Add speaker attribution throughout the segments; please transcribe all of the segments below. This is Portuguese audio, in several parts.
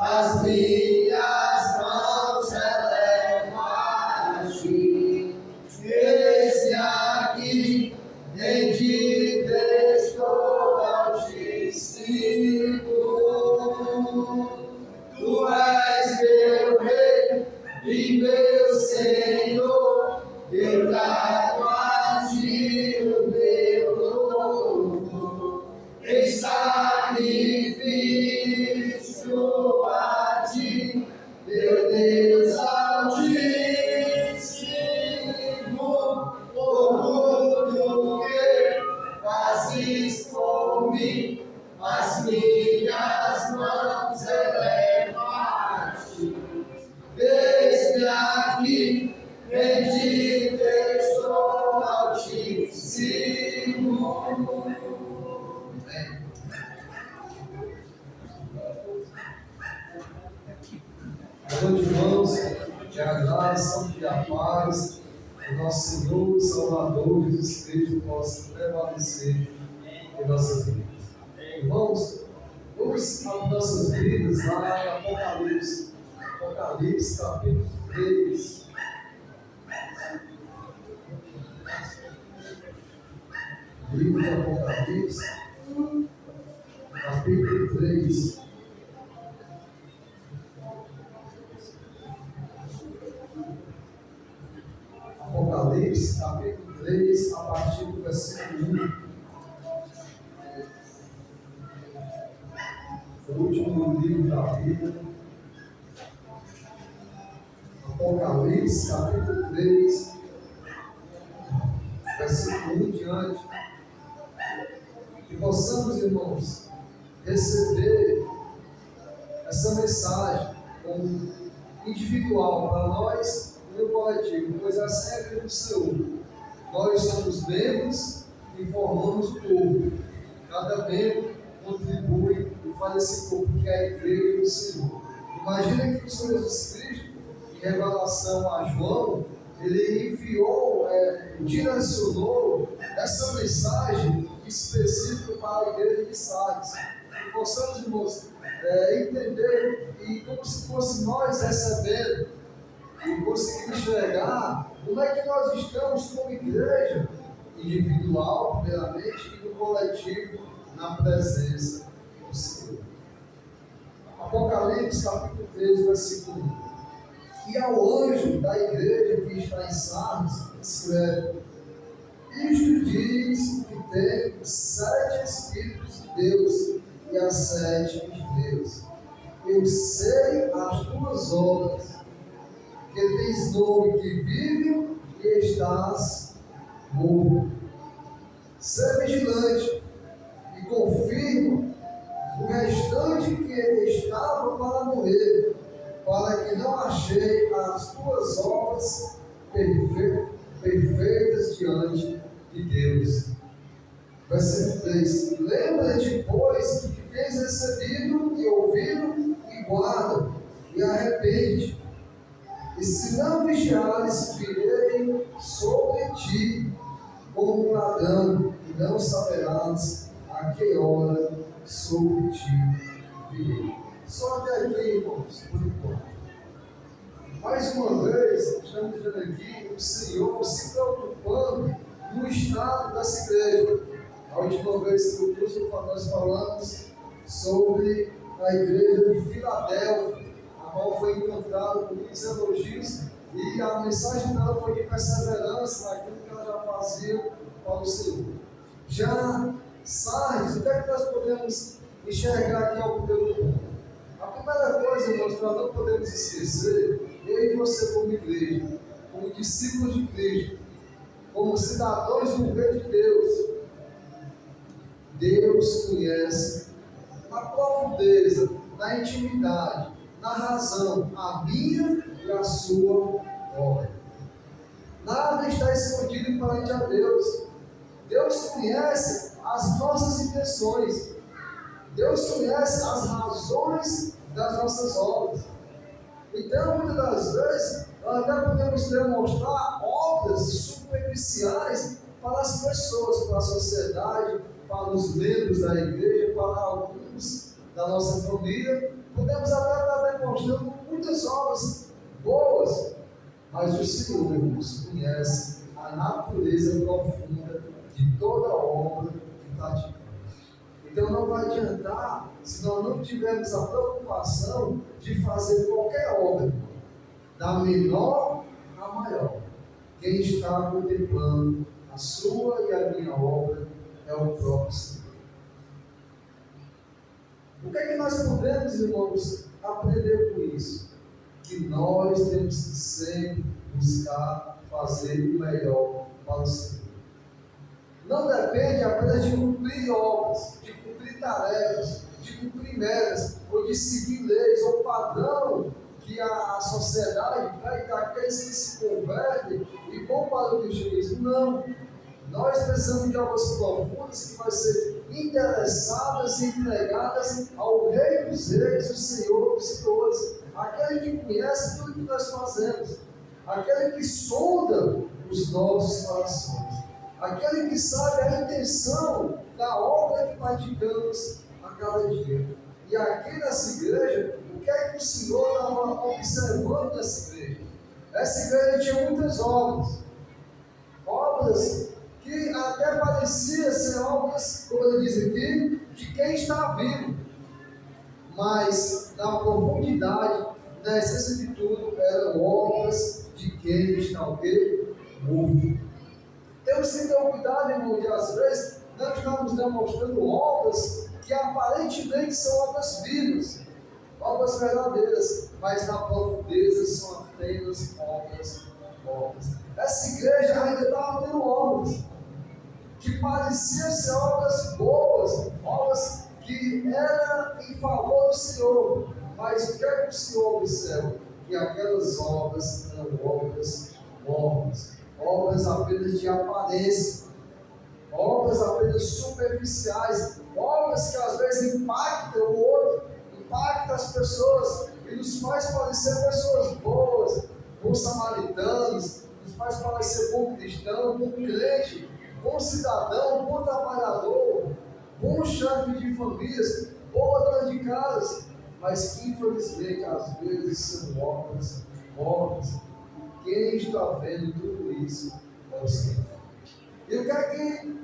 Speaker 1: as minhas mãos elevo a ti. Eis-me aqui, rendido estou ao te sigo. Tu és meu rei e meu Senhor, eu trago a ti o meu louvor, em sacrifício a ti, meu Deus altíssimo, por tudo que fazes por mim, as minhas mãos elevo a ti. Eis-me aqui, rendido estou ao Altíssimo.
Speaker 2: Boa noite, irmãos, que a graça e a paz do nosso Senhor e Salvador Jesus Cristo possa prevalecer em nossas vidas. Irmãos, vamos às nossas vidas lá em Apocalipse, capítulo 3. Livro de Apocalipse, capítulo 3. Apocalipse, capítulo 3, a partir do versículo 1. O último livro da Bíblia. Apocalipse, capítulo 3, versículo 1 em diante. Que possamos, irmãos, receber essa mensagem como individual para nós e no coletivo, pois essa é a vida do Senhor. Nós somos membros e formamos o corpo. Cada membro contribui e faz esse corpo que é a igreja do Senhor. Imagina que o Senhor Jesus Cristo, em revelação a João, ele enviou, direcionou essa mensagem específica para a igreja de Sardes. Que possamos, irmãos, entender e como se fosse nós recebendo e conseguir enxergar como é que nós estamos como igreja individual, primeiramente, e no coletivo, na presença do Senhor. Apocalipse, capítulo 3, versículo 1. E ao anjo da igreja que está em Sardes, escreve: isto diz que tem os 7 Espíritos de Deus e as 7 estrelas. Eu sei as tuas obras, que tens nome que vive e estás morto. Sê vigilante e confirma o restante que estava para morrer, para que não achei as tuas obras perfeitas diante de Deus. Versículo 3. Lembra-te, pois, que tens recebido e ouvido, e guarda, e arrepende. E se não vigiares, virei sobre ti como um ladrão, e não saberás a que hora sobre ti virei. Só até aqui, irmãos, por enquanto. Mais uma vez, estamos vendo aqui o Senhor se preocupando no estado dessa igreja. A última vez que nós falamos sobre a igreja de Filadélfia, a qual foi encontrada com muitos elogios, e a mensagem dela foi de perseverança naquilo que ela já fazia para o Senhor. Já Sardes, o que é que nós podemos enxergar aqui ao primeiro ponto? A primeira coisa, irmãos, que nós não podemos esquecer, eu e você como igreja, como discípulos de Cristo, como cidadãos do reino de Deus, Deus conhece na profundeza, na intimidade, na razão, a minha e a sua obra. Nada está escondido perante a Deus. Deus conhece as nossas intenções. Deus conhece as razões das nossas obras. Então, muitas das vezes, nós não podemos demonstrar obras superficiais para as pessoas, para a sociedade, para os membros da igreja, para alguns da nossa família, Podemos até estar demonstrando muitas obras boas, mas o Senhor, irmãos, conhece a natureza profunda de toda obra que praticamos. Então não vai adiantar se nós não tivermos a preocupação de fazer qualquer obra, da menor à maior. Quem está contemplando a sua e a minha obra é o próprio Senhor. O que é que nós podemos, irmãos, aprender com isso? Que nós temos que sempre buscar fazer o melhor para o Senhor. Não depende apenas de cumprir obras, de cumprir tarefas, de cumprir metas, ou de seguir leis ou padrão que a sociedade pede daqueles que se convertem e vão para o cristianismo. Não. Nós precisamos de obras profundas que vão ser interessadas e entregadas ao Rei dos Reis, o Senhor dos Senhores, aquele que conhece tudo que nós fazemos, aquele que sonda os nossos corações, aquele que sabe a intenção da obra que praticamos a cada dia. E aqui nessa igreja, o que é que o Senhor estava observando nessa igreja? Essa igreja tinha muitas obras que até pareciam ser obras, como ele diz aqui, de quem está vivo, mas na profundidade, na essência de tudo, eram obras de quem está o quê? Morto. Temos que ter cuidado, irmão, que às vezes nós estamos demonstrando obras que aparentemente são obras vivas, obras verdadeiras, mas na profundeza são apenas obras mortas. Essa igreja ainda estava tendo obras que pareciam ser obras boas, obras que eram em favor do Senhor, mas o que é que o Senhor observa? Que aquelas obras eram obras mortas, obras apenas de aparência, obras apenas superficiais, obras que às vezes impactam o outro, impactam as pessoas e nos faz parecer pessoas boas, bons samaritanos, nos faz parecer bom cristão, bom crente, bom cidadão, bom trabalhador, bom chefe de famílias, boa dona de casa, mas que infelizmente às vezes são obras mortas. Quem está vendo tudo isso é o Senhor. E o que é que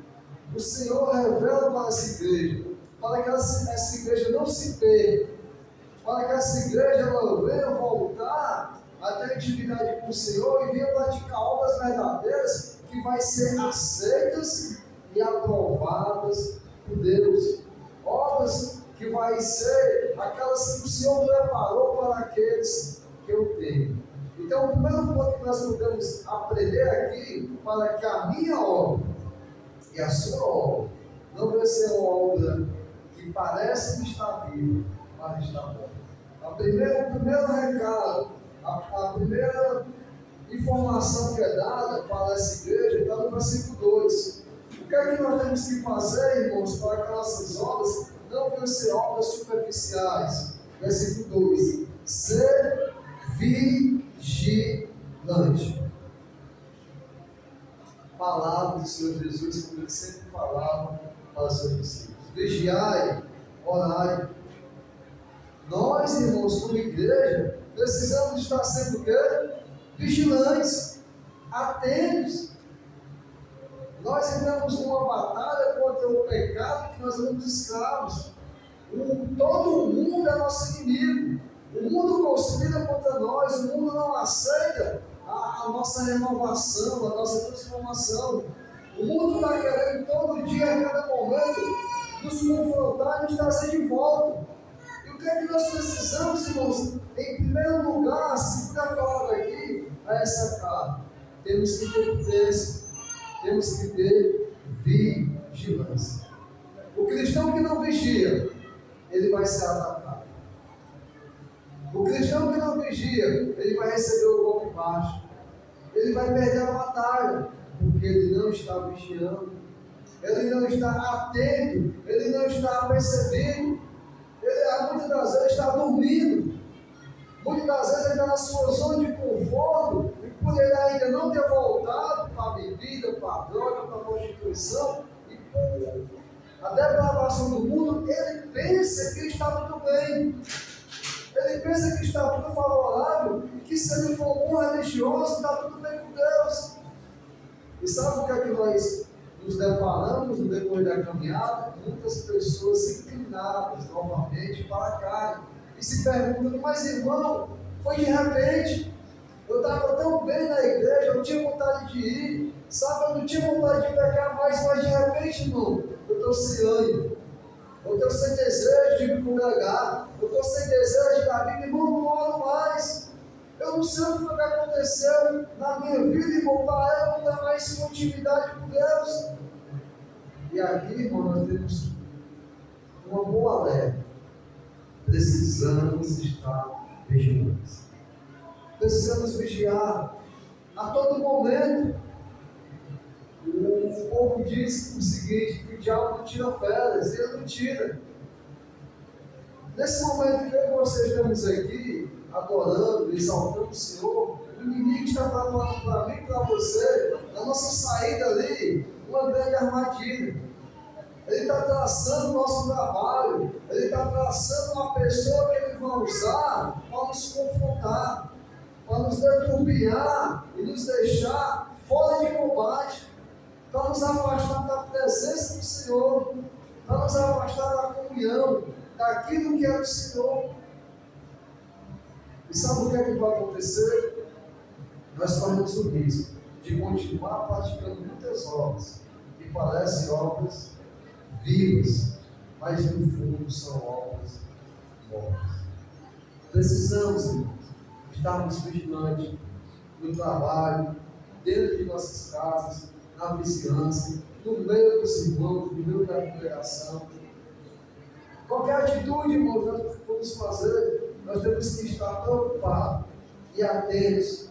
Speaker 2: o Senhor revela para essa igreja? Para que essa igreja não se perca, para que essa igreja ela venha voltar a ter intimidade com o Senhor e venha praticar obras verdadeiras que vai ser aceitas e aprovadas por Deus. Obras que vai ser aquelas que o Senhor preparou para aqueles que eu tenho. Então, o primeiro ponto que nós podemos aprender aqui, para que a minha obra e a sua obra não vai ser uma obra que parece que está viva, mas está morta. O primeiro recado, a primeira informação que é dada para essa igreja está no versículo 2. O que é que nós temos que fazer, irmãos, para que nossas obras não venham ser obras superficiais? Versículo 2: ser vigilante. Palavra do Senhor Jesus, como ele sempre falava para os seus discípulos: vigiai, orai. Nós, irmãos, como igreja, precisamos estar sempre o quê? Vigilantes, atentos. Nós entramos numa batalha contra o pecado que nós somos escravos. Todo mundo é nosso inimigo. O mundo conspira contra nós, o mundo não aceita a nossa renovação, a nossa transformação. O mundo está querendo todo dia, a cada momento, nos confrontar e nos trazer de volta. E o que é que nós precisamos, irmãos? Em primeiro lugar, se puder falar aqui, a essa carta, temos que ter prudência, temos que ter vigilância. O cristão que não vigia, ele vai ser atacado. O cristão que não vigia, ele vai receber o golpe baixo. Ele vai perder a batalha, porque ele não está vigiando, ele não está atento, ele não está percebendo, muitas das vezes está dormindo, muitas das vezes ele está na sua zona de conforto, e por ele ainda não ter voltado para a bebida, para a droga, para a prostituição, e por a depravação do mundo, ele pensa que está tudo bem. pensa que está tudo favorável e que se ele for bom religioso, está tudo bem com Deus. E sabe o que é que nós nos deparamos no decorrer da caminhada? Muitas pessoas inclinadas novamente para a carne e se perguntando: mas irmão, foi de repente, eu estava tão bem na igreja, eu tinha vontade de ir, sabe, eu não tinha vontade de pecar mais, mas de repente, irmão, eu estou sem ânimo, eu estou sem desejo de me congregar, eu estou sem desejo de dar Bíblia, irmão, não oro mais. Eu não sei o que aconteceu na minha vida, irmão, para eu não ter mais intimidade com Deus. E aqui, irmão, nós temos uma boa alerta. Precisamos estar vigilantes. Precisamos vigiar a todo momento. O povo diz o seguinte: que o diabo não tira férias, ele não tira. Nesse momento que eu e você estamos aqui, adorando, exaltando o Senhor, o inimigo está preparando para mim e para você, na nossa saída ali, uma grande armadilha. Ele está traçando o nosso trabalho, ele está traçando uma pessoa que ele vai usar para nos confrontar, para nos deturbiar e nos deixar fora de combate, para nos afastar da presença do Senhor, para nos afastar da comunhão, daquilo que é do Senhor. E sabe o que é que vai acontecer? Nós corremos o risco de continuar praticando muitas obras que parecem obras vivas, mas no fundo são obras mortas. Precisamos, irmãos, estarmos vigilantes no trabalho, dentro de nossas casas, na vizinhança, no meio dos irmãos, no meio da congregação. Qualquer atitude, irmãos, nós vamos fazer, nós temos que estar preocupados e atentos,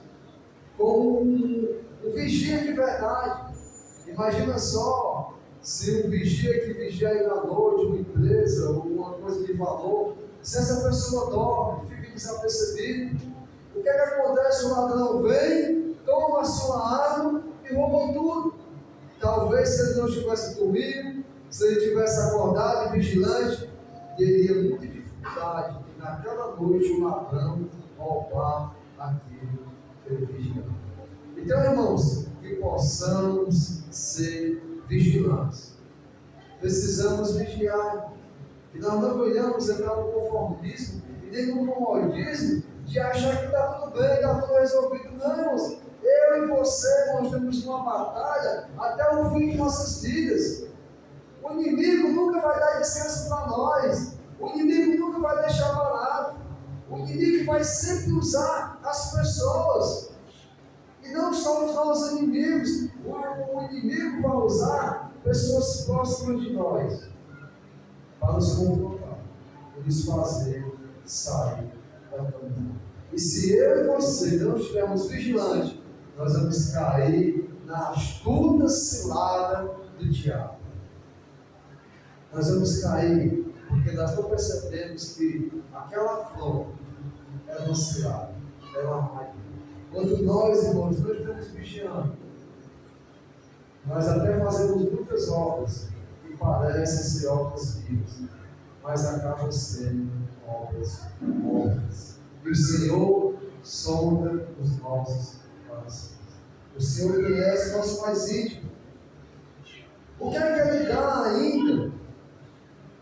Speaker 2: como um vigia de verdade. Imagina só, se um vigia que vigia aí na noite, uma empresa, ou uma coisa de valor, se essa pessoa dorme, fica desapercebido, o que é que acontece? O ladrão vem, toma a sua arma e rouba tudo. Talvez se ele não tivesse dormido, se ele tivesse acordado e vigilante, teria muita dificuldade de naquela noite o ladrão roubar aquilo que ele vigiava. Então, irmãos, que possamos ser vigilantes. Precisamos vigiar. E nós não venhamos entrar no conformismo e nem no comodismo de achar que está tudo bem, está tudo resolvido. Não, irmãos. Eu e você, nós temos uma batalha até o fim de nossas vidas. O inimigo nunca vai dar descanso para nós. O inimigo nunca vai deixar barato. O inimigo vai sempre usar as pessoas. E não só os nossos inimigos. O inimigo vai usar pessoas próximas de nós para nos confrontar e nos fazer sair da caminhada. E se eu e você não estivermos vigilantes, nós vamos cair na astuta cilada do diabo. Nós vamos cair porque nós não percebemos que aquela flor era uma cilada, era uma armadilha. Quando nós, irmãos, não estamos vigiando, nós até fazemos muitas obras que parecem ser obras vivas, mas acabam sendo obras mortas. E o Senhor sonda os nossos corações. O Senhor conhece nosso mais íntimo. O que é que Ele dá ainda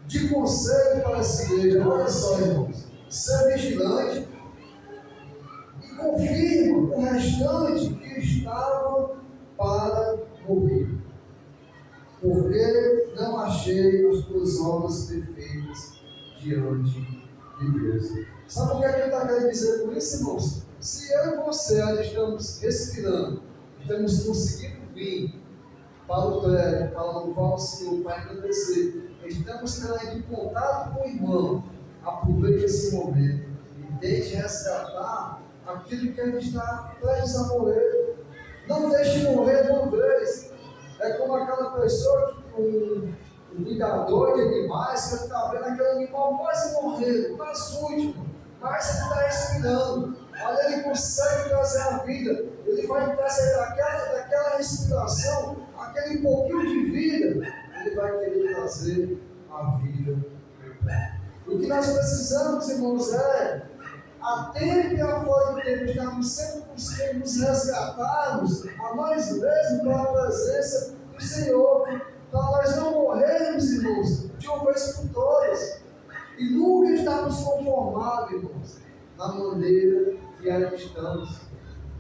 Speaker 2: de conselho para essa igreja? Olha só, irmãos, ser vigilante e confirma o restante que estava para morrer. Porque não achei as tuas obras perfeitas diante de Deus. Sabe o que Ele está querendo dizer com isso, irmãos? Se eu e você ainda estamos respirando, estamos conseguindo vir para o prédio, para louvar o Senhor, para agradecer, estamos tendo em contato com o irmão, aproveite esse momento e tente resgatar aquilo que ele está prestes a morrer. Não deixe morrer de uma vez. É como aquela pessoa que um cuidador de animais, que ele está vendo aquele animal quase morrendo, quase último, mas ele está respirando. Olha, ele consegue trazer a vida, ele vai trazer daquela respiração, aquele pouquinho de vida, ele vai querer trazer a vida. O que nós precisamos, irmãos, é a tempo e a fora do tempo, estamos sempre buscando nos resgatarmos a nós mesmos para a presença do Senhor, para nós não morrermos, irmãos, de uma vez por todas, e nunca estarmos conformados, irmãos, na maneira que ainda estamos,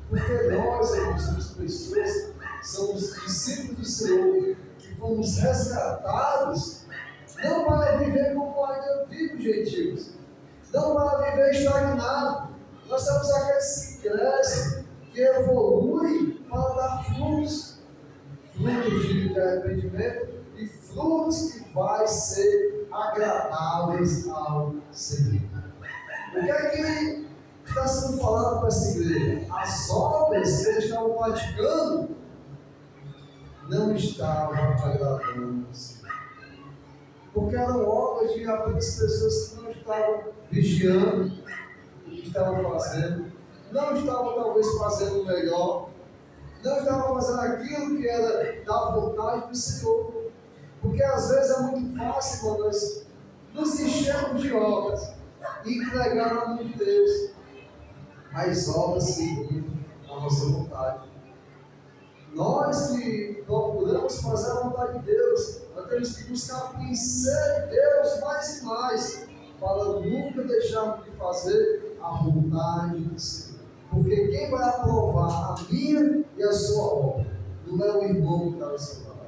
Speaker 2: porque nós, irmãos, somos pessoas, somos discípulos do Senhor, que fomos resgatados, não para viver como ainda vivem os gentios, não para viver estagnado. Nós somos aqueles que crescem, que evoluem para dar frutos, frutos de arrependimento e frutos que vai ser agradáveis ao Senhor. O que é que está sendo falado para essa igreja? As obras que eles estavam praticando não estavam agradando ao Senhor, porque eram obras de apenas pessoas que não estavam vigiando o que estavam fazendo, não estavam talvez fazendo o melhor, não estavam fazendo aquilo que era da vontade do Senhor, porque às vezes é muito fácil quando nós nos enchermos de obras e entregar na mão de Deus as obras segundo a nossa vontade. Nós que procuramos fazer a vontade de Deus, nós temos que buscar conhecer Deus mais e mais, para nunca deixarmos de fazer a vontade do Senhor. Porque quem vai aprovar a minha e a sua obra não é o irmão que está ao seu lado,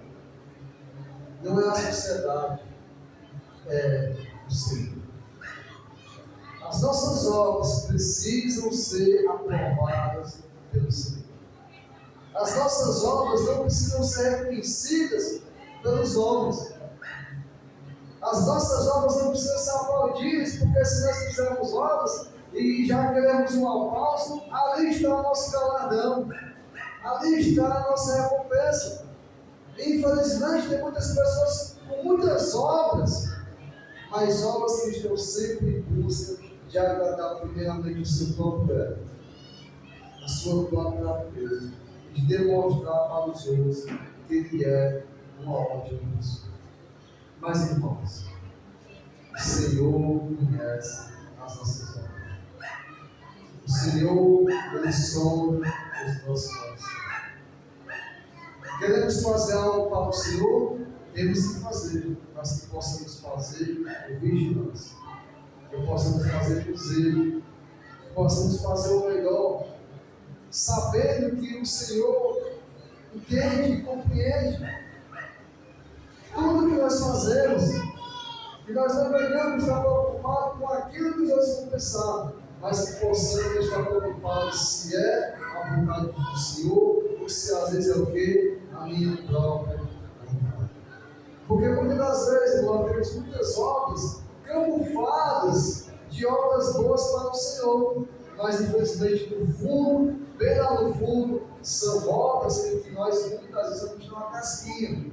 Speaker 2: não é a sociedade, é o Senhor. As nossas obras precisam ser aprovadas pelo Senhor. As nossas obras não precisam ser reconhecidas pelos homens. As nossas obras não precisam ser aplaudidas, porque se nós fizermos obras e já queremos um aplauso, ali está o nosso galardão, ali está a nossa recompensa. Infelizmente, tem muitas pessoas com muitas obras, mas obras que estão sempre em busca de agradar primeiramente o seu próprio ego, a sua própria natureza, de demonstrar para os outros que ele é uma ótima pessoa. Mas, irmãos, o Senhor conhece as nossas obras. O Senhor, Ele sonda os nossos corações. Queremos fazer algo para o Senhor, temos que fazer, mas que possamos fazer com vigilância, que possamos fazer com zelo, que possamos fazer o melhor, sabendo que o Senhor entende e compreende tudo que nós fazemos, que nós não venhamos estar preocupados com aquilo que os outros vão pensar, mas que possamos estar preocupados se é a vontade do Senhor ou se às vezes é o quê? A minha própria vontade. Porque muitas das vezes nós temos muitas obras camufladas de obras boas para o Senhor, mas infelizmente no fundo, bem lá no fundo, são obras que nós muitas vezes vamos tirar uma casquinha,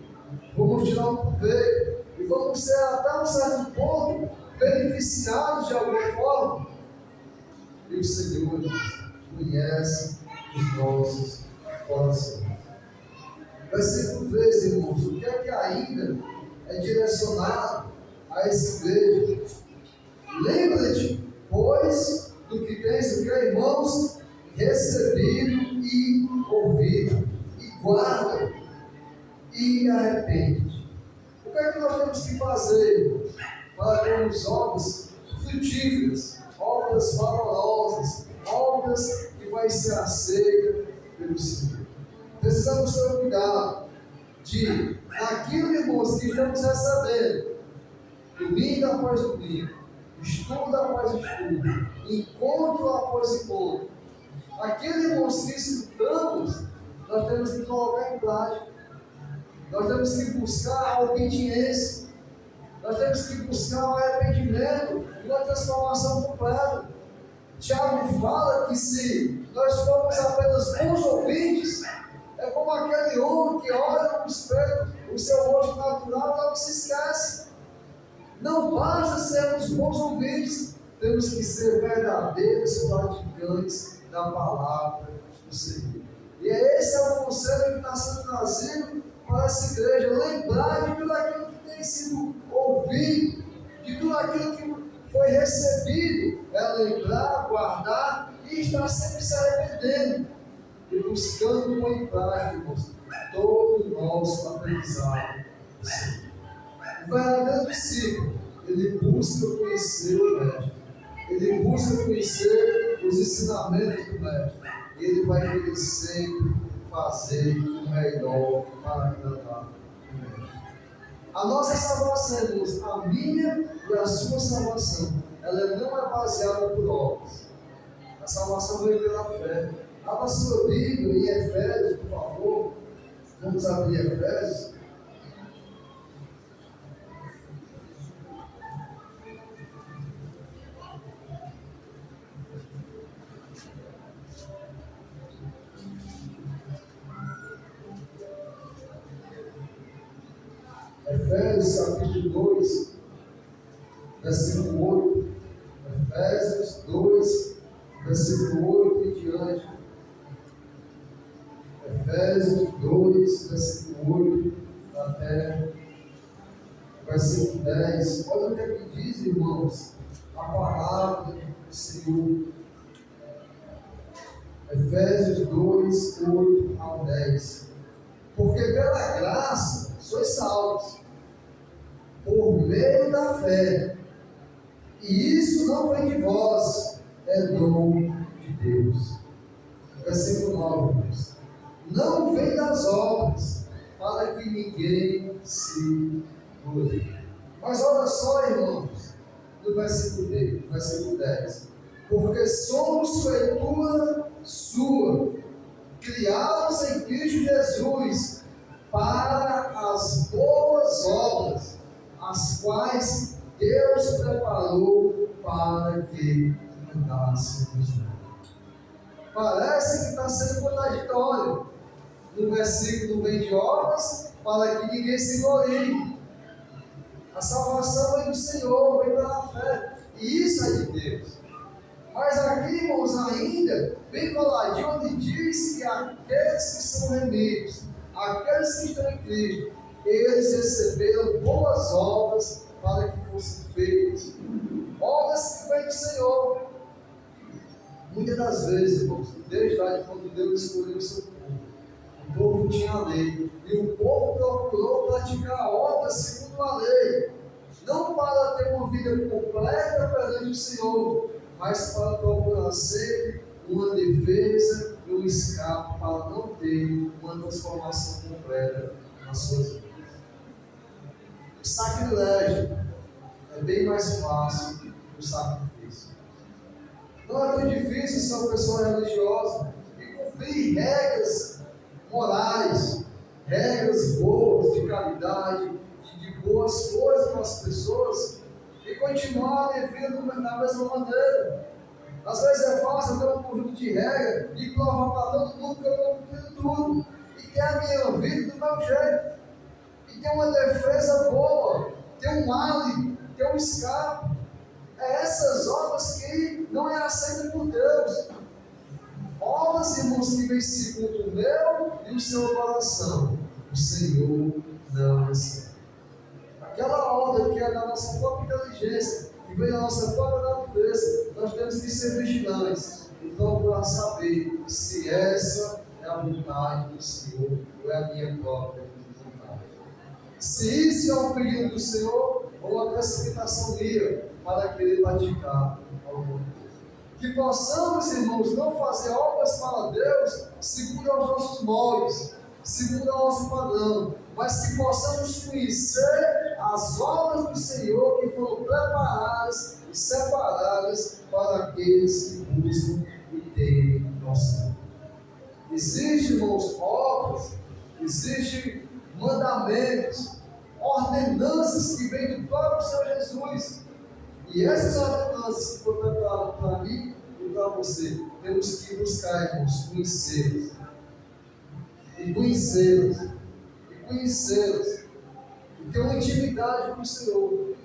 Speaker 2: vamos tirar um proveito e vamos ser até um certo ponto beneficiados de alguma forma. E o Senhor conhece os nossos corações. Versículo 13, irmãos, o que é que ainda é direcionado a essa igreja? Lembra-te, pois, do que tens, o que, irmãos, recebido e ouvido, e guarda, e arrepende. O que é que nós temos que fazer para termos obras frutíferas, obras valorosas, obras que vai ser aceitas pelo Senhor? Precisamos ter cuidado de, naquilo, irmãos, que estamos recebendo, domingo após domingo, estudo após estudo, encontro após encontro, aquilo, irmãos, que estudamos, nós temos que colocar em prática, nós temos que buscar a obediência, nós temos que buscar o arrependimento e uma transformação completa. Tiago fala que se nós formos apenas bons ouvintes, é como aquele homem que olha no espelho, o seu rosto natural logo se esquece. Não basta sermos bons ouvintes, temos que ser verdadeiros praticantes da palavra do Senhor. E esse é o conselho que está sendo trazido para essa igreja, lembrar de tudo aquilo que tem sido ouvido, de tudo aquilo que foi recebido é lembrar, guardar e estar sempre se arrependendo e buscando pôr em prática, irmãos, todo o nosso aprendizado. O verdadeiro discípulo, ele busca conhecer o Mestre, ele busca conhecer os ensinamentos do Mestre, e ele vai querer sempre fazer o melhor para agradar o Mestre. A nossa salvação, irmãos, a minha e a sua salvação, ela não é baseada por obras. A salvação vem pela fé. Abra sua Bíblia em Efésios, por favor. Vamos abrir Efésios. Efésios capítulo 2, versículo 8. Efésios 2, versículo 8 em diante. Efésios 2, versículo 8 até versículo 10. Olha o que é que diz, irmãos, a palavra do Senhor. Efésios 2, 8 ao 10. Porque pela graça sois salvos, por meio da fé. E isso não vem de vós, é dom de Deus. Versículo 9, irmãos. Não vem das obras, para que ninguém se glorie. Mas olha só, irmãos, no versículo 10. Porque somos feitura sua, criados em Cristo Jesus, para as boas obras, as quais Deus preparou para que andássemos nela. Parece que está sendo contraditório. No versículo vem de obras, para que ninguém se glorie. A salvação vem do Senhor, vem pela fé. E isso é de Deus. Mas aqui, irmãos, ainda, bem coladinho, onde diz que aqueles que são remidos, aqueles que estão em Cristo, eles receberam boas obras para que fossem feitas. Obras que vêm do Senhor. Muitas das vezes, irmãos, desde quando Deus escolheu o seu povo tinha a lei. E o povo procurou praticar obras segundo a lei. Não para ter uma vida completa perante o Senhor, mas para procurar sempre uma defesa e um escape para não ter uma transformação completa nas suas vidas. O sacrilégio é bem mais fácil que o sacrifício. Não é tão difícil ser uma pessoa religiosa e cumprir regras morais, regras boas de caridade, de boas coisas para as pessoas, e continuar vivendo da mesma maneira. Às vezes é fácil ter um conjunto de regras e provar para todo mundo que eu estou cumprindo tudo, e ter a minha vida do meu jeito, e ter uma defesa boa, ter um álibi, ter um escape. É essas obras que não é aceita por Deus. Obras, irmãos, que vem segundo o meu e o seu coração, o Senhor não aceita. Aquela obra que é da nossa própria inteligência, que vem da nossa própria natureza, nós temos que ser vigilantes e procurar saber se essa é a vontade do Senhor ou é a minha própria vontade. Se isso é um pedido do Senhor ou uma precipitação minha para querer praticar alguma coisa. Que possamos, irmãos, não fazer obras para Deus segundo aos nossos moldes, segundo ao nosso padrão, mas que possamos conhecer as obras do Senhor que foram preparadas e separadas para aqueles que buscam e temem nosso. Existem, irmãos, obras, existem mandamentos, ordenanças que vêm do próprio Senhor Jesus. E essas ordenanças que foram preparadas para mim e para você, temos que buscar, irmãos, conhecê-las. E conhecê-las. E conhecê-las. E ter uma intimidade com o Senhor.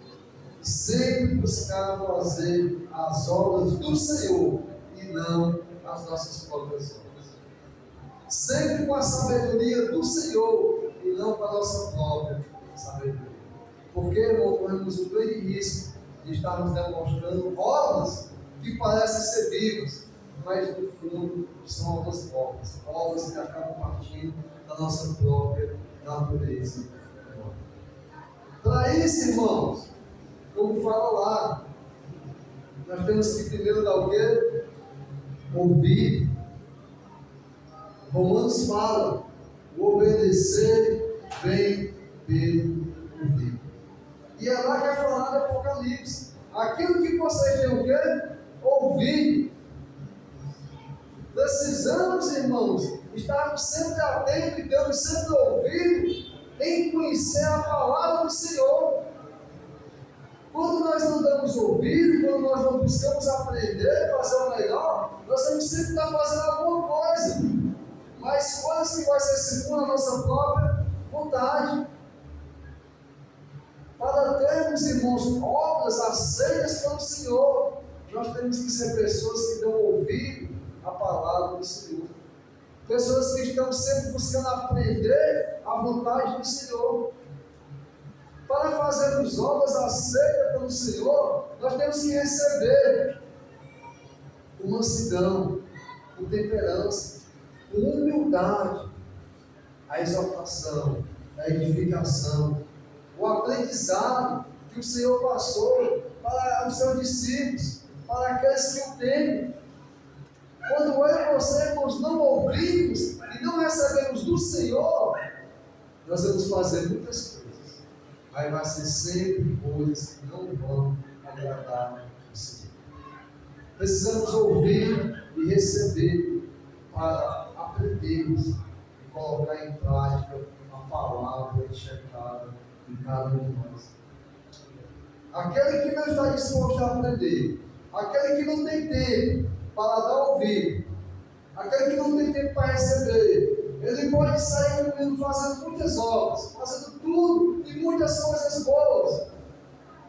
Speaker 2: E sempre buscar fazer as obras do Senhor e não as nossas próprias obras. Sempre com a sabedoria do Senhor e não com a nossa própria sabedoria. Porque, irmão, corremos um grande risco de estarmos demonstrando obras que parecem ser vivas, mas no fundo são almas mortas, almas que acabam partindo da nossa própria natureza. Para isso, irmãos, como fala lá, nós temos que primeiro dar o quê? Ouvir. Romanos fala, o obedecer vem pelo ouvir. E é lá que é falado em Apocalipse. Aquilo que vocês têm o quê? Ouvir. Precisamos, irmãos, estarmos sempre atentos e termos sempre ouvido em conhecer a palavra do Senhor. Quando nós não damos ouvido, quando nós não buscamos aprender, fazer o melhor, nós temos sempre estar fazendo alguma coisa. Mas coisas que vai ser segundo a nossa própria vontade. Para termos, irmãos, obras aceitas pelo Senhor, nós temos que ser pessoas que dão ouvido à palavra do Senhor. Pessoas que estão sempre buscando aprender a vontade do Senhor. Para fazermos obras aceitas pelo Senhor, nós temos que receber com mansidão, com temperança, com humildade, a exaltação, a edificação, o aprendizado que o Senhor passou para os seus discípulos, para aqueles que o temem. Quando eu e você, irmãos, não ouvimos e não recebemos do Senhor, nós vamos fazer muitas coisas. Aí vai ser sempre coisas que não vão agradar o Senhor. Precisamos ouvir e receber para aprendermos e colocar em prática a palavra enxertada em cada um de nós. Aquele que não está disposto a aprender, aquele que não tem tempo para dar ouvido, aquele que não tem tempo para receber, ele pode sair caminhando fazendo muitas obras, fazendo tudo e muitas coisas boas,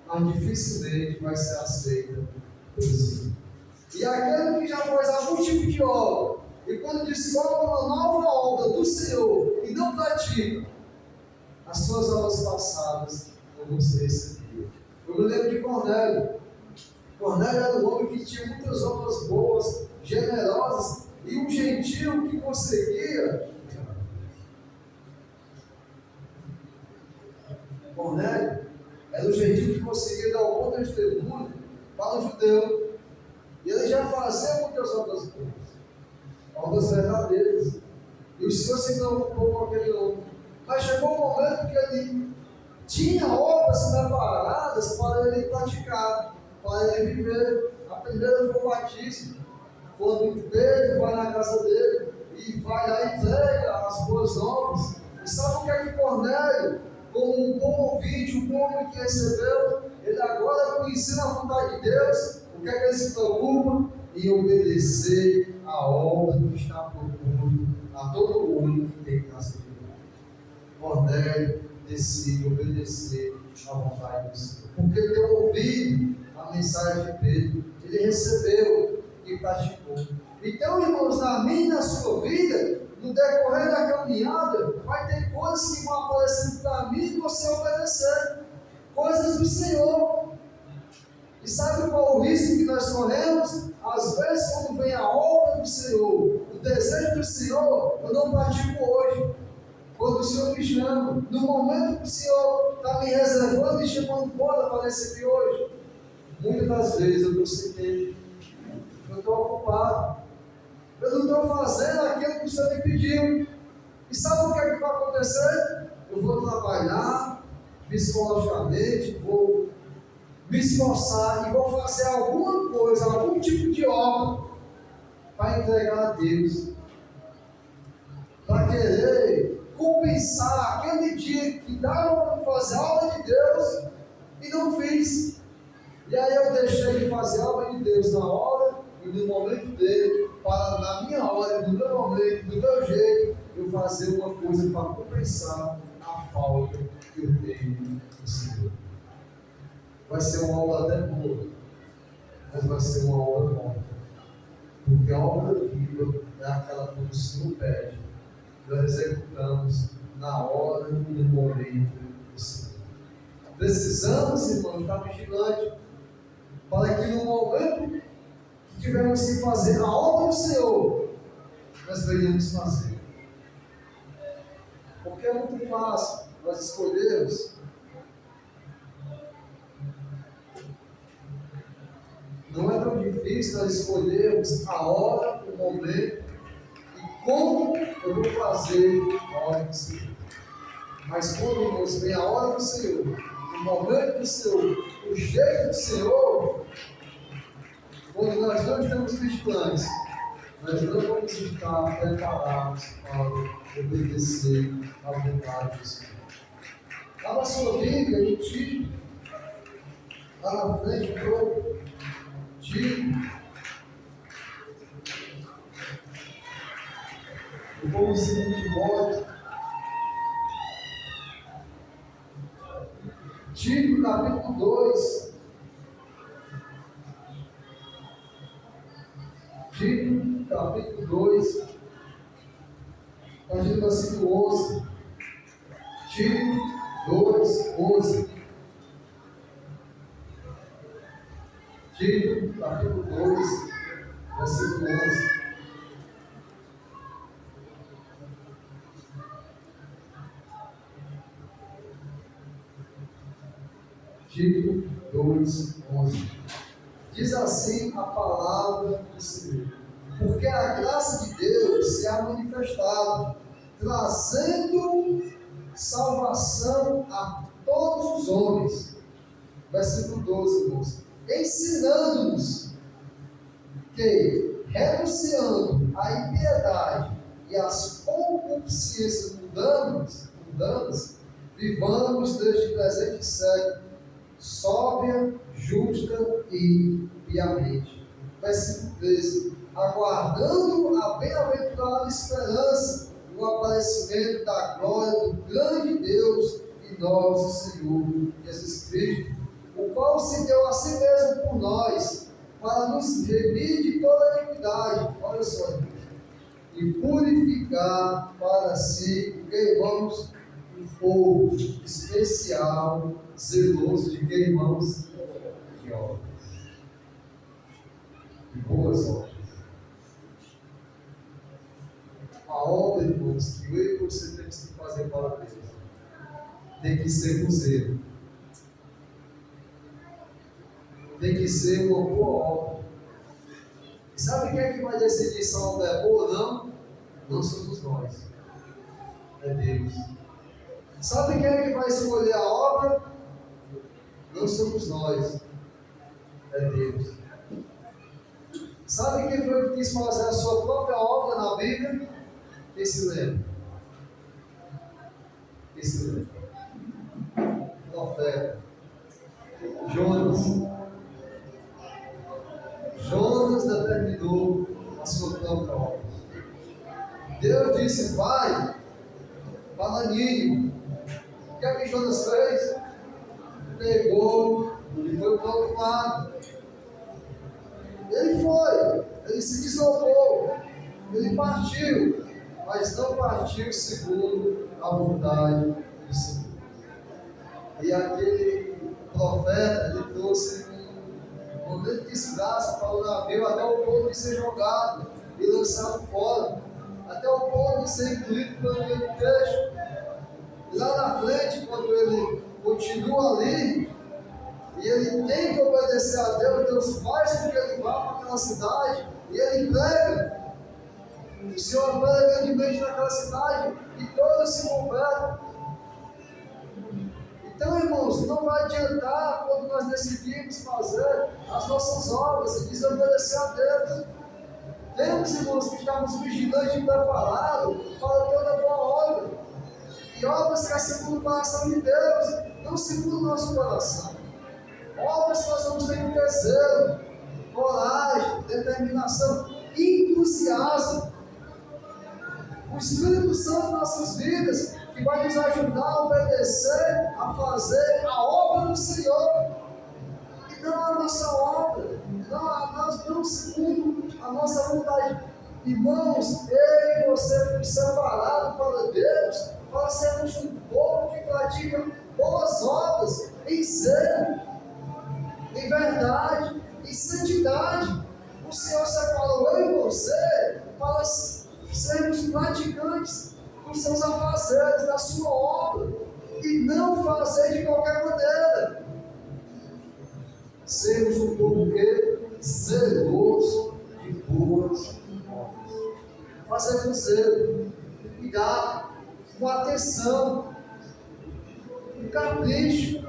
Speaker 2: mas dificilmente vai ser aceita pelo Senhor. E aquele que já faz algum tipo de obra, e quando descobre uma nova obra do Senhor e não pratica, as suas obras passadas não vão ser recebidas. Eu me lembro de Cornélio. Cornélio era um homem que tinha muitas obras boas, generosas, e um gentil que conseguia. Cornélio era um gentil que conseguia dar um bom testemunho para o judeu. E ele já fazia muitas obras boas, obras verdadeiras. E o Senhor se preocupou com aquele homem. Mas chegou um momento que ele tinha obras preparadas para ele praticar, para ele viver. A primeira foi o batismo. Quando Pedro vai na casa dele e vai lá e entrega as boas novas. E sabe o que é que Cornélio, como um bom ouvinte, um bom homem que recebeu, ele agora conhecendo a vontade de Deus, o que é que ele se preocupa? Em obedecer a obra que está propondo a todo mundo que tem que nascer de novo. Cornélio decide obedecer à vontade do Senhor, porque ele deu ouvido à mensagem de Pedro, ele recebeu e praticou. Então, irmãos, na minha e na sua vida, no decorrer da caminhada, vai ter coisas que vão aparecendo para mim e você obedecer, coisas do Senhor. E sabe qual o risco que nós corremos? Às vezes, quando vem a obra do Senhor, o desejo do Senhor, eu não pratico hoje. Quando o Senhor me chama, no momento que o Senhor está me reservando e chamando embora para receber hoje, muitas das vezes eu estou sem tempo, eu estou ocupado, eu não estou fazendo aquilo que o Senhor me pediu. E sabe o que é que vai acontecer? Eu vou trabalhar psicologicamente, vou me esforçar e vou fazer alguma coisa, algum tipo de obra para entregar a Deus, para querer compensar aquele dia que dava para fazer a obra de Deus e não fiz. E aí eu deixei de fazer a obra de Deus na hora e no momento dele, para na minha hora, no meu momento, do meu jeito, eu fazer uma coisa para compensar a falta que eu tenho do Senhor. Vai ser uma obra até boa, mas vai ser uma obra morta. Porque a obra viva é aquela que o Senhor pede. Nós executamos na hora e no momento do Senhor. Precisamos, irmãos, estar vigilantes para que no momento que tivermos que fazer a obra do Senhor, nós deveríamos fazer. Porque é muito fácil nós escolhermos não é tão difícil nós escolhermos a hora, o momento e como eu vou fazer a obra do Senhor. Mas quando, irmãos, vem a hora do Senhor, o momento do Senhor, o jeito do Senhor, quando nós não estamos vigilantes, nós não vamos estar preparados para obedecer à vontade do Senhor. Lá na sua Bíblia, em Tito, lá na frente, Tito, o povozinho de Timóteo, Tito, capítulo 2, Tito, capítulo 2, a partir do versículo 11, Tito 2, 11, Tito, capítulo 2, versículo 11. Tito 2, 11. Diz assim a palavra do Senhor: porque a graça de Deus se há manifestado, trazendo salvação a todos os homens. Versículo 12, irmãos. Ensinando-nos que, renunciando à impiedade e às concupiscências mundanas, vivamos desde o presente século sóbria, justa e piamente. Versículo 13. Aguardando a bem-aventurada esperança do aparecimento da glória do grande Deus e nosso Senhor Jesus Cristo, o qual se deu a si mesmo por nós, para nos remir de toda iniquidade, olha só, irmãos, e purificar para si, irmãos, um povo especial, zeloso de que, irmãos? De obras, de boas obras. A obra, irmãos, que eu e você temos que fazer para Deus tem que ser com zelo, tem que ser uma boa obra. E sabe quem é que vai decidir se a obra é boa ou não? Não somos nós, é Deus. Sabe quem é que vai escolher a obra? Não somos nós, é Deus. Sabe quem foi que quis fazer a sua própria obra na Bíblia? Quem se lembra? Quem se lembra? Profeta Jonas. Jonas determinou a sua própria obra. Deus disse: vai para Nínive. O que é que Jonas fez? Pegou e foi para o outro lado. Ele foi, ele se deslocou, ele partiu, mas não partiu segundo a vontade do Senhor. E aquele profeta, ele trouxe um grande desgraça para o navio, até o ponto de ser jogado e lançado fora, até o ponto de ser engolido pelo meio do peixe. E lá na frente, quando ele continua ali, e ele tem que obedecer a Deus, Deus faz com que ele vá para aquela cidade, e ele prega. O Senhor prega grandemente naquela cidade, e todos se convertem. Então, irmãos, não vai adiantar quando nós decidimos fazer as nossas obras e desobedecer a Deus. Temos, irmãos, que estarmos vigilantes e preparados para toda boa obra. E obras que é segundo o coração de Deus, não segundo o nosso coração. Obras que nós vamos ter que ter zelo, coragem, determinação, entusiasmo. O Espírito Santo em nossas vidas, que vai nos ajudar a obedecer, a fazer a obra do Senhor, e não a nossa obra, não segundo a nossa vontade. Irmãos, eu e você fomos separados para Deus, para sermos um povo que pratica boas obras, em zelo, em verdade, em santidade. O Senhor separou eu e você para sermos praticantes dos seus afazeres, da sua obra, e não fazer de qualquer maneira. Sermos um povo que zeloso de boas obras. Fazer com zelo, cuidado, com atenção, com capricho,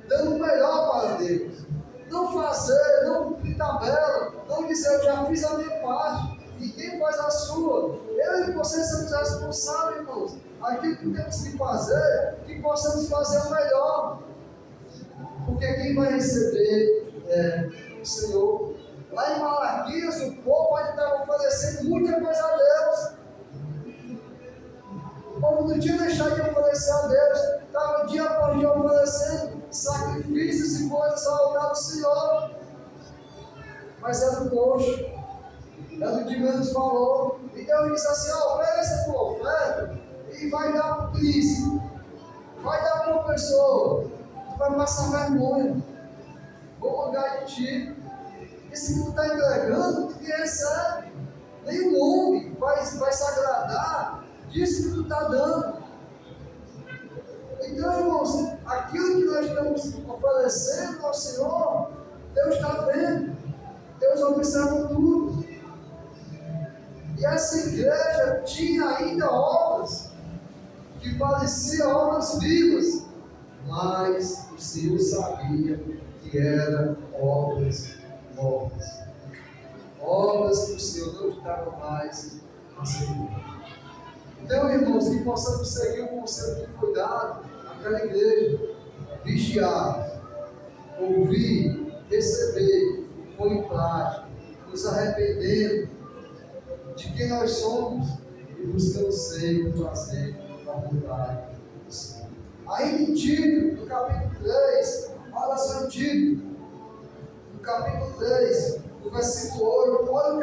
Speaker 2: dando o melhor para Deus. Não fazer, não cumprir tabela, não dizer eu já fiz a minha parte, ninguém faz a sua. Eu e você somos responsáveis, irmãos. Aquilo que temos que fazer, que possamos fazer o melhor. Porque quem vai receber é o Senhor. Lá em Malaquias, o povo ainda estava oferecendo muita coisa a Deus. O povo não tinha deixado de oferecer a Deus, estava dia após dia oferecendo sacrifícios e coisas ao altar do Senhor. Mas era o coxo, era o que menos falou. E Deus disse assim: ó, pega essa tua oferta e vai dar para o príncipe, vai dar para uma pessoa, tu vai passar vergonha, vou mangar de ti. E se tu está entregando, tu recebe. Nenhum homem vai se agradar disso que tu está dando. Então, irmãos, aquilo que nós estamos oferecendo ao Senhor, Deus está vendo, Deus observa tudo. E essa igreja tinha ainda obras que pareciam obras vivas, mas o Senhor sabia que eram obras mortas, obras que o Senhor não estava mais aceitando. Então, irmãos, que possamos seguir o conselho que foi dado àquela igreja: vigiar, ouvir, receber, pôr em prática, nos arrependendo de quem nós somos e buscando sempre fazer a vontade do Senhor. Ainda em Tito, no capítulo 3, olha só em Tito, no capítulo 3, no versículo 8, olha o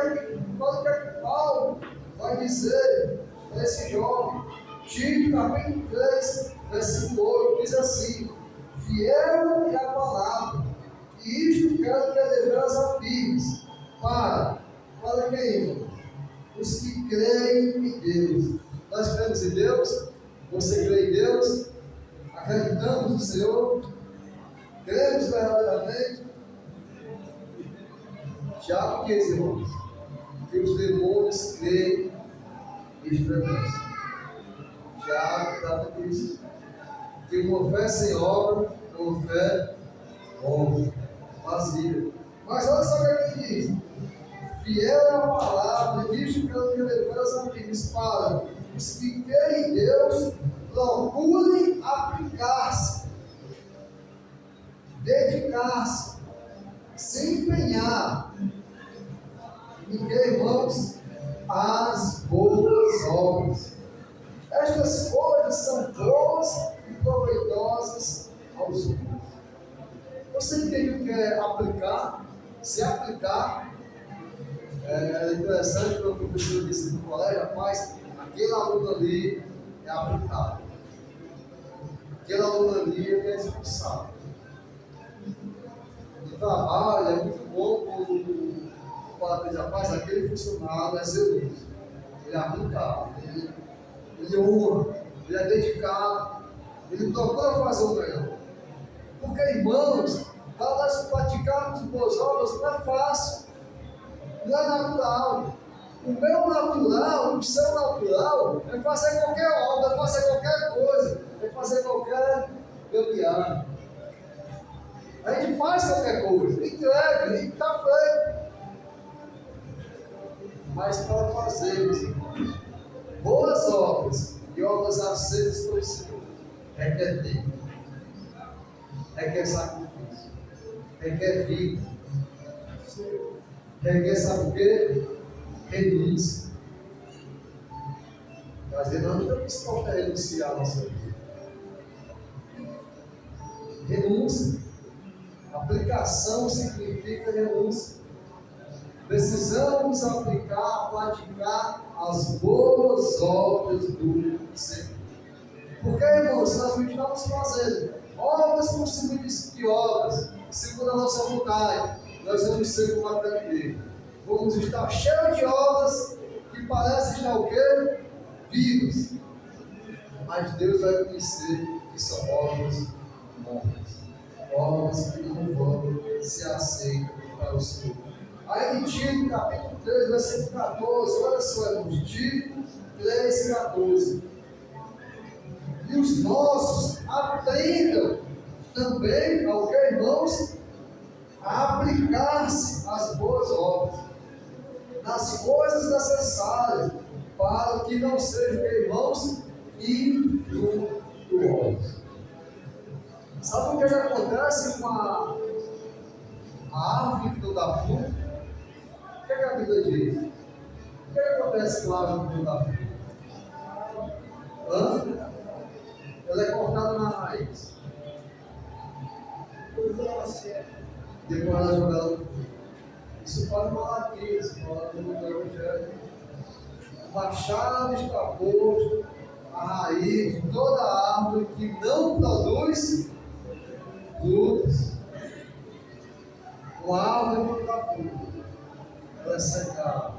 Speaker 2: que é que Paulo vai dizer para esse jovem. Tito, capítulo 3, versículo 8, diz assim: fiel é a palavra, e isto quero que a deveras afirmes, para quem, irmão? Os que creem em Deus. Nós cremos em Deus? Você crê em Deus? Acreditamos no Senhor? Cremos verdadeiramente? Tiago diz, irmãos, que os demônios creem e estremecem. Tiago trata disso. Que uma fé sem obra é uma fé vazia. Mas olha só o que ele diz: fiel é a palavra, e diz que eu deveras afirmes, para os que creem em Deus, procurem aplicar-se, dedicar-se, se empenhar em que, irmãos, as boas obras. Estas coisas são boas e proveitosas aos outros. Você entende o que é aplicar? Se aplicar. É interessante que o professor disse no colégio: rapaz, aquele aluno ali é aplicado, aquele aluno ali é esforçado. No trabalho é muito bom quando o patrão diz: rapaz, aquele funcionário é zeloso, ele é aplicado, ele honra, ele é dedicado, ele procura fazer o melhor. Porque, irmãos, para nós praticarmos boas obras não é fácil. Não é natural. O meu natural, o seu natural, é fazer qualquer obra, é fazer qualquer coisa, é fazer qualquer gambiarra. A gente faz qualquer coisa, entrega, e está feito. Mas para fazermos, irmãos, boas obras e obras aceitas pelo Senhor, requer tempo, requer sacrifício, requer vida. Requer, sabe o quê? Renúncia. Às vezes nós não estamos dispostos a renunciar a nossa vida. Renúncia. Aplicação significa renúncia. Precisamos aplicar, praticar as boas obras do Senhor. Porque, irmãos, nós não estamos fazendo obras por cima de obras, segundo a nossa vontade, nós vamos ser como aquela igreja. vamos estar cheios de obras que parecem estar o quê? Vivas. Mas Deus vai conhecer que são obras mortas. Obras que não vão ser aceitas para o Senhor. Aí em Tito, capítulo 3, versículo 14, olha só, irmãos, Tito 3, 14. E os nossos aprendam também, ao que, irmãos, a aplicar-se às boas obras, nas coisas necessárias, para que não sejam, irmãos, infrutuosos. Sabe o que acontece com a árvore que não dá fruto? O que a Bíblia diz? O que acontece com a árvore que não dá fruto? Ela é cortada na raiz. Depois ela é jogada no fogo. Isso fala em Malaquias, fala no Evangelho. O machado está posto à raiz de toda árvore que não produz frutos. Uma árvore que não dá fruto, ela é secada,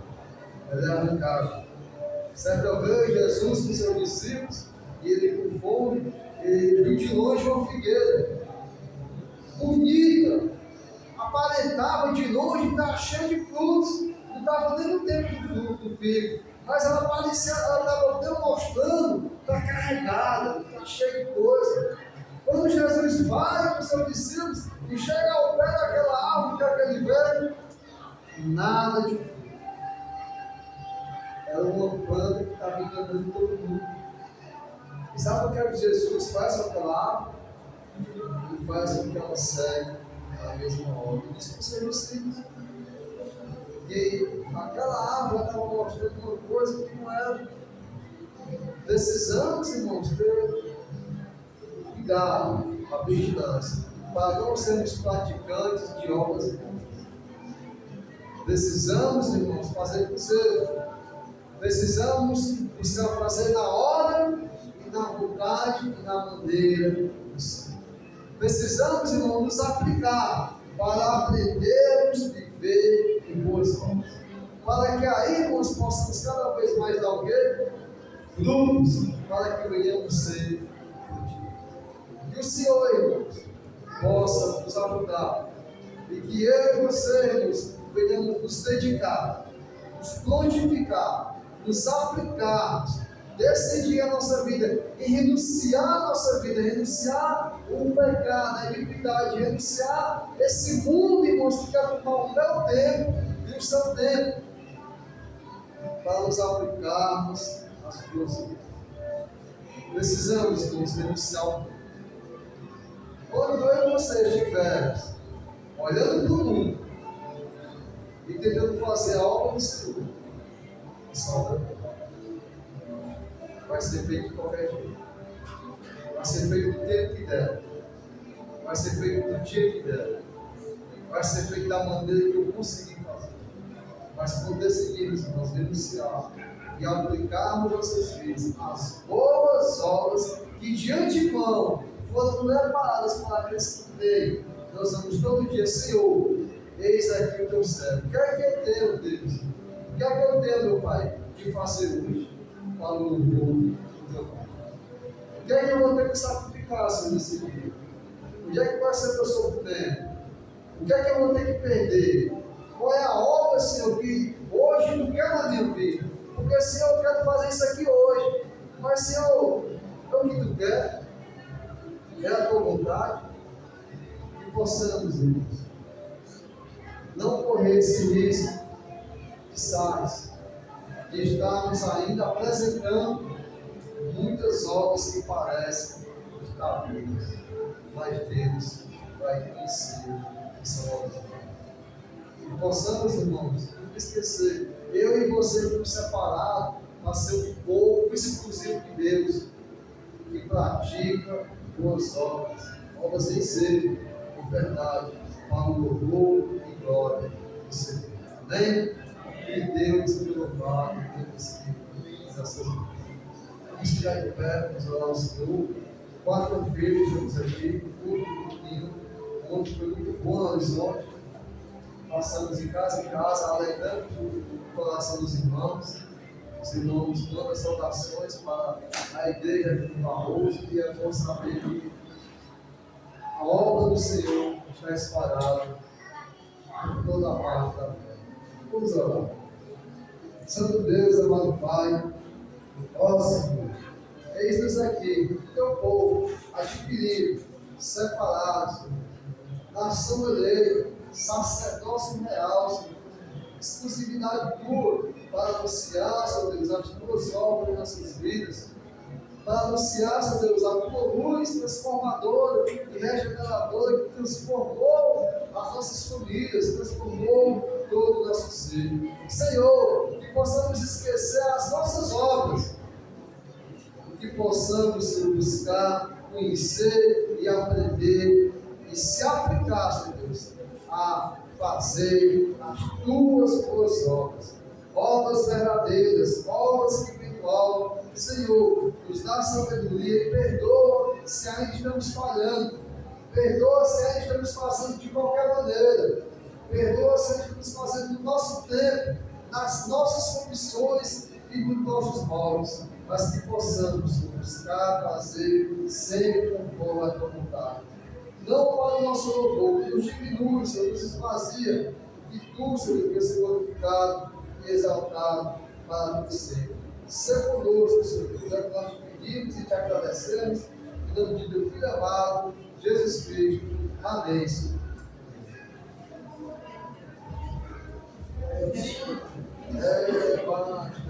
Speaker 2: ela é arrancada. Certa vez Jesus com seus discípulos, e ele com fome, ele viu de longe uma figueira bonita, aparentava de longe estar cheia de frutos, não estava nem no tempo do fruto do figo, mas ela parecia, ela estava demonstrando, está carregada, está cheia de coisa. Quando Jesus vai com seus discípulos e chega ao pé daquela árvore que aquele velho, nada de fruto. Era uma planta que estava enganando todo mundo. E sabe o que é que Jesus faz com aquela árvore? Ele faz com que ela segue a mesma hora. Ele diz para os seus discípulos. E aquela árvore estava mostrando uma coisa que não era. Precisamos, irmãos, ter cuidado, a vigilância, para não sermos praticantes de obras impuras. Precisamos, irmãos, fazer com zelo. Precisamos buscar fazer na hora e na vontade e na maneira do Senhor. Precisamos, irmãos, nos aplicar para aprendermos a viver em boas obras. Para que aí, irmãos, possamos cada vez mais dar o quê? Frutos, para que venhamos ser frutíferos. Que o Senhor, irmãos, possa nos ajudar. E que eu e você, irmãos, venhamos nos dedicar, nos prontificar, nos aplicarmos, decidir a nossa vida e renunciar a nossa vida, renunciar o pecado, a iniquidade, renunciar esse mundo, irmãos, que quer tomar o meu tempo e o seu tempo, para nos aplicarmos às coisas. Precisamos, irmãos, renunciar o mundo. Quando eu e você estivermos olhando para o mundo e tentando fazer a obra do Senhor, vai ser feito de qualquer jeito, vai ser feito do tempo que der, vai ser feito do dia que der, vai ser feito da maneira que eu conseguir fazer. Mas quando decidirmos nós renunciar e aplicarmos nossas vidas as boas obras que de antemão foram preparadas para aqueles que creem, nós vamos todo dia, Senhor, eis aqui o teu servo. O que é que eu tenho, Deus? O que é que eu tenho, meu Pai, de fazer hoje para o louvor do teu nome? O que é que eu vou ter que sacrificar, Senhor, nesse dia? Onde é que vai ser o meu sofrimento? O que é que eu vou ter que perder? Qual é a obra, Senhor, que hoje tu quer na minha vida? Porque, Senhor, eu quero fazer isso aqui hoje. Mas, Senhor, é o que tu quer? É a tua vontade? Que possamos, irmãos, não correr esse risco de estarmos ainda apresentando muitas obras que parecem estar vivas, mas Deus vai conhecer que são obras de Deus. E possamos, irmãos, nunca esquecer, eu e você fomos separados para ser um povo exclusivo de Deus, que pratica boas obras, obras em zelo, em verdade, para o louvor e glória do Senhor. Amém? Que Deus seja louvado nessas vidas. Vamos ficar de pé, vamos orar ao Senhor. Quarta-feira estamos aqui, muito pouquinho. Ontem foi muito bom no horizonte. passamos de casa em casa, alegrando o coração dos irmãos. Os irmãos mandam saudações para a igreja aqui do Barroso, e é bom saber que a obra do Senhor está espalhada por toda a parte da terra. Vamos orar. Santo Deus, amado Pai, ó Senhor, eis-nos aqui, teu povo, adquirido, separado, Senhor, nação eleita, sacerdócio real, Senhor, exclusividade tua, para anunciar, Senhor Deus, as tuas obras em nossas vidas, para anunciar, Senhor Deus, a tua luz transformadora e regeneradora que transformou as nossas famílias, transformou todo o nosso ser. Senhor, que possamos esquecer as nossas obras, que possamos, Senhor, buscar, conhecer e aprender e se aplicar, Senhor Deus, a fazer as tuas boas obras, obras verdadeiras, obras que igual. Senhor, nos dá sabedoria e perdoa se ainda estamos falhando, perdoa se ainda estamos fazendo de qualquer maneira, perdoa se ainda estamos fazendo no nosso tempo, nas nossas condições e nos nossos moldes, mas que possamos buscar fazer sempre conforme a tua vontade. Não para o nosso louvor, que nos diminui, Senhor, nos esvazia, e tu, Senhor, que seja glorificado e exaltado para o sempre. Seja conosco, Senhor, é o que nós te pedimos e te agradecemos, em nome de teu Filho amado, Jesus Cristo. Amém, Senhor. É bastante